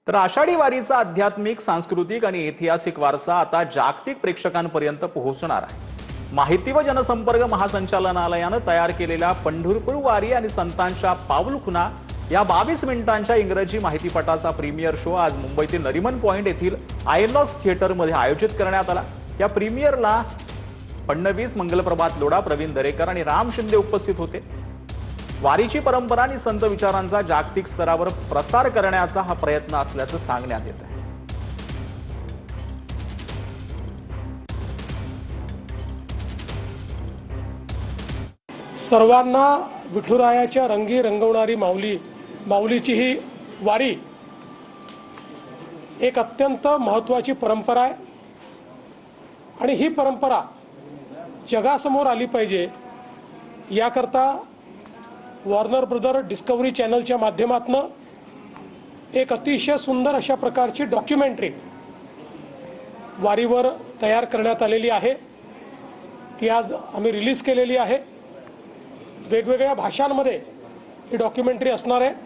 तर आषाढी वारीचा आध्यात्मिक, सांस्कृतिक आणि ऐतिहासिक वारसा आता जागतिक प्रेक्षकांपर्यंत पोहोचणार आहे। माहिती व जनसंपर्क महासंचालनालयाने तयार केलेल्या पंढरपूर वारी आणि संतांच्या पाऊलखुणा या 22 मिनिटांच्या इंग्रजी माहितीपटाचा प्रीमियर शो आज मुंबईतील नरिमन पॉइंट येथील आयलॉक्स थिएटरमध्ये आयोजित करण्यात आला। या प्रीमियरला फडणवीस, मंगलप्रभात लोढा, प्रवीण दरेकर आणि राम शिंदे उपस्थित होते। वारीची परंपरा आणि संत विचारांचा जागतिक स्तरावर प्रसार करण्याचा हा प्रयत्न असल्याचं सांगण्यात येत आहे। सर्वांना विठुरायाच्या रंगी रंगवणारी माऊलीची ही वारी एक अत्यंत महत्त्वाची परंपरा आहे आणि ही परंपरा जगासमोर आली पाहिजे याकरता वॉर्नर ब्रदर डिस्कवरी चॅनलच्या माध्यमातून एक अतिशय सुंदर अशा प्रकारची डॉक्युमेंटरी वारीवर तयार करण्यात आलेली आहे। ती आज आम्ही रिलीज केलेली आहे। वेगवेगळ्या भाषांमध्ये ही डॉक्युमेंटरी असणार आहे।